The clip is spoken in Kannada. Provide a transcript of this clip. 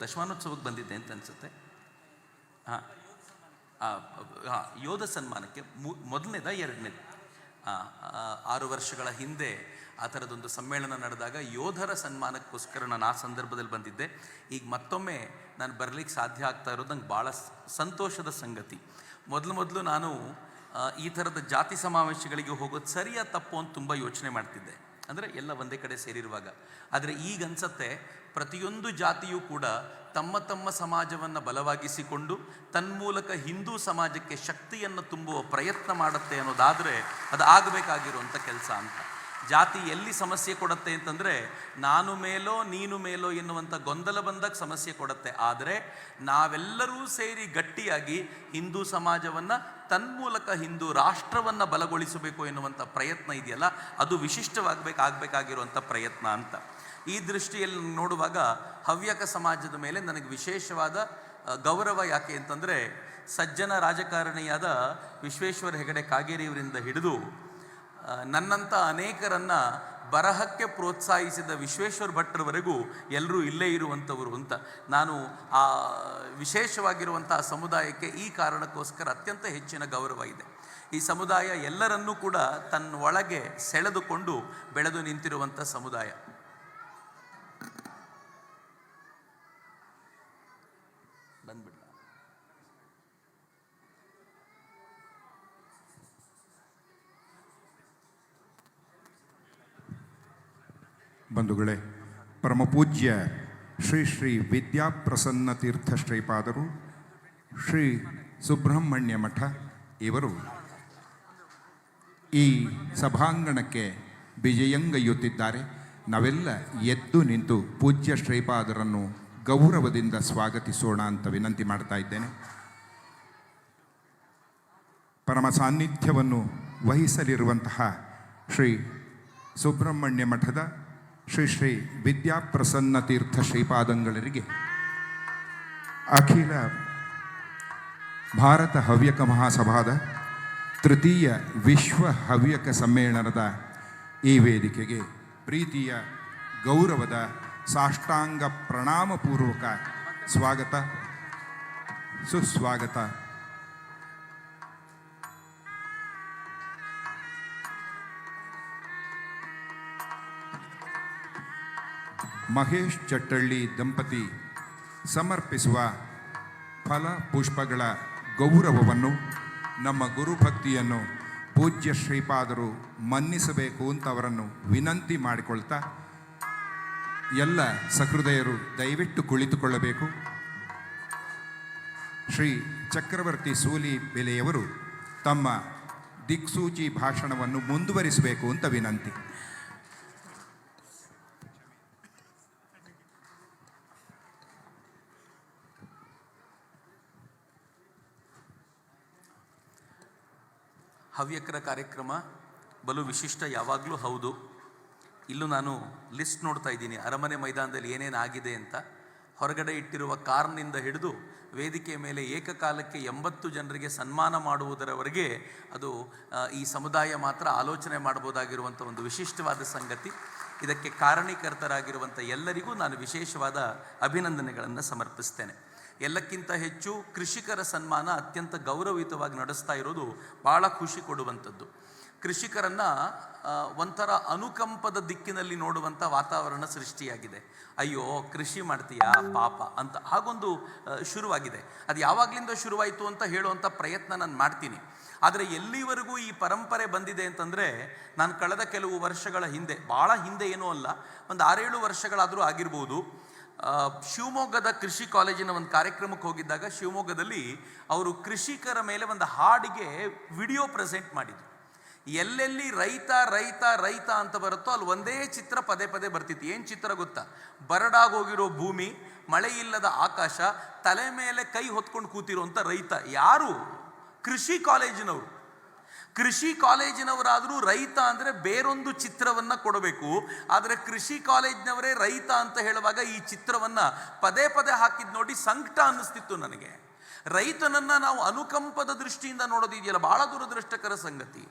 ದಶಮಾನೋತ್ಸವಕ್ಕೆ ಬಂದಿದ್ದೆ ಅಂತ ಅನಿಸುತ್ತೆ. ಹಾಂ ಹಾಂ, ಯೋಧ ಸನ್ಮಾನಕ್ಕೆ ಮೊದಲನೇದ ಎರಡನೇದು? 6 ವರ್ಷಗಳ ಹಿಂದೆ ಆ ಥರದೊಂದು ಸಮ್ಮೇಳನ ನಡೆದಾಗ ಯೋಧರ ಸನ್ಮಾನಕ್ಕೋಸ್ಕರ ನಾನು ಆ ಸಂದರ್ಭದಲ್ಲಿ ಬಂದಿದ್ದೆ. ಈಗ ಮತ್ತೊಮ್ಮೆ ನಾನು ಬರಲಿಕ್ಕೆ ಸಾಧ್ಯ ಆಗ್ತಾ ಇರೋದು ನಂಗೆ ಭಾಳ ಸಂತೋಷದ ಸಂಗತಿ. ಮೊದಲು ನಾನು ಈ ಥರದ ಜಾತಿ ಸಮಾವೇಶಗಳಿಗೆ ಹೋಗೋದು ಸರಿಯಾ ತಪ್ಪು ಅಂತ ತುಂಬ ಯೋಚನೆ ಮಾಡ್ತಿದ್ದೆ, ಅಂದರೆ ಎಲ್ಲ ಒಂದೇ ಕಡೆ ಸೇರಿರುವಾಗ. ಆದರೆ ಈಗ ಅನ್ಸತ್ತೆ ಪ್ರತಿಯೊಂದು ಜಾತಿಯೂ ಕೂಡ ತಮ್ಮ ತಮ್ಮ ಸಮಾಜವನ್ನು ಬಲವಾಗಿಸಿಕೊಂಡು ತನ್ಮೂಲಕ ಹಿಂದೂ ಸಮಾಜಕ್ಕೆ ಶಕ್ತಿಯನ್ನು ತುಂಬುವ ಪ್ರಯತ್ನ ಮಾಡುತ್ತೆ ಅನ್ನೋದಾದರೆ ಅದು ಆಗಬೇಕಾಗಿರುವಂಥ ಕೆಲಸ ಅಂತ. ಜಾತಿ ಎಲ್ಲಿ ಸಮಸ್ಯೆ ಕೊಡುತ್ತೆ ಅಂತಂದರೆ ನಾನು ಮೇಲೋ ನೀನು ಮೇಲೋ ಎನ್ನುವಂಥ ಗೊಂದಲ ಬಂದಾಗ ಸಮಸ್ಯೆ ಕೊಡುತ್ತೆ. ಆದರೆ ನಾವೆಲ್ಲರೂ ಸೇರಿ ಗಟ್ಟಿಯಾಗಿ ಹಿಂದೂ ಸಮಾಜವನ್ನು ತನ್ಮೂಲಕ ಹಿಂದೂ ರಾಷ್ಟ್ರವನ್ನು ಬಲಗೊಳಿಸಬೇಕು ಎನ್ನುವಂಥ ಪ್ರಯತ್ನ ಇದೆಯಲ್ಲ, ಅದು ವಿಶಿಷ್ಟವಾಗಬೇಕಾಗಿರುವಂಥ ಪ್ರಯತ್ನ ಅಂತ. ಈ ದೃಷ್ಟಿಯಲ್ಲಿ ನೋಡುವಾಗ ಹವ್ಯಕ ಸಮಾಜದ ಮೇಲೆ ನನಗೆ ವಿಶೇಷವಾದ ಗೌರವ. ಯಾಕೆ ಅಂತಂದರೆ ಸಜ್ಜನ ರಾಜಕಾರಣಿಯಾದ ವಿಶ್ವೇಶ್ವರ ಹೆಗಡೆ ಕಾಗೇರಿಯವರಿಂದ ಹಿಡಿದು ನನ್ನಂಥ ಅನೇಕರನ್ನು ಬರಹಕ್ಕೆ ಪ್ರೋತ್ಸಾಹಿಸಿದ ವಿಶ್ವೇಶ್ವರ ಭಟ್ರವರೆಗೂ ಎಲ್ಲರೂ ಇಲ್ಲೇ ಇರುವಂಥವರು ಅಂತ. ನಾನು ಆ ವಿಶೇಷವಾಗಿರುವಂಥ ಸಮುದಾಯಕ್ಕೆ ಈ ಕಾರಣಕ್ಕೋಸ್ಕರ ಅತ್ಯಂತ ಹೆಚ್ಚಿನ ಗೌರವ ಇದೆ. ಈ ಸಮುದಾಯ ಎಲ್ಲರನ್ನೂ ಕೂಡ ತನ್ನ ಒಳಗೆ ಸೆಳೆದುಕೊಂಡು ಬೆಳೆದು ನಿಂತಿರುವಂಥ ಸಮುದಾಯ. ಬಂದ್ಬಿಡ ಬಂಧುಗಳೇ, ಪರಮಪೂಜ್ಯ ಶ್ರೀ ಶ್ರೀ ವಿದ್ಯಾಪ್ರಸನ್ನ ತೀರ್ಥ ಶ್ರೀಪಾದರು ಶ್ರೀ ಸುಬ್ರಹ್ಮಣ್ಯ ಮಠ ಇವರು ಈ ಸಭಾಂಗಣಕ್ಕೆ ವಿಜಯಂಗೈಯುತ್ತಿದ್ದಾರೆ. ನಾವೆಲ್ಲ ಎದ್ದು ನಿಂತು ಪೂಜ್ಯ ಶ್ರೀಪಾದರನ್ನು ಗೌರವದಿಂದ ಸ್ವಾಗತಿಸೋಣ ಅಂತ ವಿನಂತಿ ಮಾಡ್ತಾ ಇದ್ದೇನೆ. ಪರಮ ಸಾನ್ನಿಧ್ಯವನ್ನು ವಹಿಸಲಿರುವಂತಹ ಶ್ರೀ ಸುಬ್ರಹ್ಮಣ್ಯ ಮಠದ ಶ್ರೀ ಶ್ರೀ ವಿದ್ಯಾಪ್ರಸನ್ನ ತೀರ್ಥ ಶ್ರೀಪಾದಂಗಳರಿಗೆ ಅಖಿಲ ಭಾರತ ಹವ್ಯಕ ಮಹಾಸಭಾದ ತೃತೀಯ ವಿಶ್ವ ಹವ್ಯಕ ಸಮ್ಮೇಳನದ ಈ ವೇದಿಕೆಗೆ ಪ್ರೀತಿಯ ಗೌರವದ ಸಾಷ್ಟಾಂಗ ಪ್ರಣಾಮಪೂರ್ವಕ ಸ್ವಾಗತ ಸುಸ್ವಾಗತ. ಮಹೇಶ್ ಚಟ್ಟಳ್ಳಿ ದಂಪತಿ ಸಮರ್ಪಿಸುವ ಫಲ ಪುಷ್ಪಗಳ ಗೌರವವನ್ನು, ನಮ್ಮ ಗುರುಭಕ್ತಿಯನ್ನು ಪೂಜ್ಯ ಶ್ರೀಪಾದರು ಮನ್ನಿಸಬೇಕು ಅಂತ ಅವರನ್ನು ವಿನಂತಿ ಮಾಡಿಕೊಳ್ತಾ, ಎಲ್ಲ ಸಹೃದಯರು ದಯವಿಟ್ಟು ಕುಳಿತುಕೊಳ್ಳಬೇಕು. ಶ್ರೀ ಚಕ್ರವರ್ತಿ ಸೂಲಿ ಬೆಲೆಯವರು ತಮ್ಮ ದಿಕ್ಸೂಚಿ ಭಾಷಣವನ್ನು ಮುಂದುವರಿಸಬೇಕು ಅಂತ ವಿನಂತಿ. ಹವ್ಯಕರ ಕಾರ್ಯಕ್ರಮ ಬಲು ವಿಶಿಷ್ಟ, ಯಾವಾಗಲೂ ಹೌದು. ಇಲ್ಲೂ ನಾನು ಲಿಸ್ಟ್ ನೋಡ್ತಾ ಇದ್ದೀನಿ, ಅರಮನೆ ಮೈದಾನದಲ್ಲಿ ಏನೇನು ಆಗಿದೆ ಅಂತ. ಹೊರಗಡೆ ಇಟ್ಟಿರುವ ಕಾರ್ನಿಂದ ಹಿಡಿದು ವೇದಿಕೆ ಮೇಲೆ ಏಕಕಾಲಕ್ಕೆ 80 ಜನರಿಗೆ ಸನ್ಮಾನ ಮಾಡುವುದರವರೆಗೆ ಅದು ಈ ಸಮುದಾಯ ಮಾತ್ರ ಆಲೋಚನೆ ಮಾಡ್ಬೋದಾಗಿರುವಂಥ ಒಂದು ವಿಶಿಷ್ಟವಾದ ಸಂಗತಿ. ಇದಕ್ಕೆ ಕಾರಣೀಕರ್ತರಾಗಿರುವಂಥ ಎಲ್ಲರಿಗೂ ನಾನು ವಿಶೇಷವಾದ ಅಭಿನಂದನೆಗಳನ್ನು ಸಮರ್ಪಿಸ್ತೇನೆ. ಎಲ್ಲಕ್ಕಿಂತ ಹೆಚ್ಚು ಕೃಷಿಕರ ಸನ್ಮಾನ ಅತ್ಯಂತ ಗೌರವಯುತವಾಗಿ ನಡೆಸ್ತಾ ಇರೋದು ಭಾಳ ಖುಷಿ ಕೊಡುವಂಥದ್ದು. ಕೃಷಿಕರನ್ನು ಒಂಥರ ಅನುಕಂಪದ ದಿಕ್ಕಿನಲ್ಲಿ ನೋಡುವಂಥ ವಾತಾವರಣ ಸೃಷ್ಟಿಯಾಗಿದೆ. ಅಯ್ಯೋ ಕೃಷಿ ಮಾಡ್ತೀಯಾ ಪಾಪ ಅಂತ ಹಾಗೊಂದು ಶುರುವಾಗಿದೆ. ಅದು ಯಾವಾಗಲಿಂದ ಶುರುವಾಯಿತು ಅಂತ ಹೇಳುವಂಥ ಪ್ರಯತ್ನ ನಾನು ಮಾಡ್ತೀನಿ. ಆದರೆ ಎಲ್ಲಿವರೆಗೂ ಈ ಪರಂಪರೆ ಬಂದಿದೆ ಅಂತಂದರೆ, ನಾನು ಕಳೆದ ಕೆಲವು ವರ್ಷಗಳ ಹಿಂದೆ, ಭಾಳ ಹಿಂದೆ ಏನೂ ಅಲ್ಲ, ಒಂದು 6-7 ವರ್ಷಗಳಾದರೂ ಆಗಿರ್ಬೋದು, ಶಿವಮೊಗ್ಗದ ಕೃಷಿ ಕಾಲೇಜಿನ ಒಂದು ಕಾರ್ಯಕ್ರಮಕ್ಕೆ ಹೋಗಿದ್ದಾಗ ಶಿವಮೊಗ್ಗದಲ್ಲಿ ಅವರು ಕೃಷಿಕರ ಮೇಲೆ ಒಂದು ಹಾಡಿಗೆ ವಿಡಿಯೋ ಪ್ರೆಸೆಂಟ್ ಮಾಡಿದರು. ಎಲ್ಲೆಲ್ಲಿ ರೈತ ರೈತ ರೈತ ಅಂತ ಬರುತ್ತೋ ಅಲ್ಲಿ ಒಂದೇ ಚಿತ್ರ ಪದೇ ಪದೇ ಬರ್ತಿತ್ತು. ಏನು ಚಿತ್ರ ಗೊತ್ತಾ? ಬರಡಾಗೋಗಿರೋ ಭೂಮಿ, ಮಳೆ ಇಲ್ಲದ ಆಕಾಶ, ತಲೆ ಮೇಲೆ ಕೈ ಹೊತ್ಕೊಂಡು ಕೂತಿರುವಂಥ ರೈತ. ಯಾರು? ಕೃಷಿ ಕಾಲೇಜಿನವರು. ಕೃಷಿ ಕಾಲೇಜಿನವರಾದರೂ ರೈತ ಅಂದರೆ ಬೇರೊಂದು ಚಿತ್ರವನ್ನು ಕೊಡಬೇಕು. ಆದರೆ ಕೃಷಿ ಕಾಲೇಜಿನವರೇ ರೈತ ಅಂತ ಹೇಳುವಾಗ ಈ ಚಿತ್ರವನ್ನು ಪದೇ ಪದೇ ಹಾಕಿದ್ದು ನೋಡಿ ಸಂಕಟ ಅನ್ನಿಸ್ತಿತ್ತು ನನಗೆ. ರೈತನನ್ನು ನಾವು ಅನುಕಂಪದ ದೃಷ್ಟಿಯಿಂದ ನೋಡೋದಿದೆಯಲ್ಲ, ಬಹಳ ದುರದೃಷ್ಟಕರ ಸಂಗತಿ.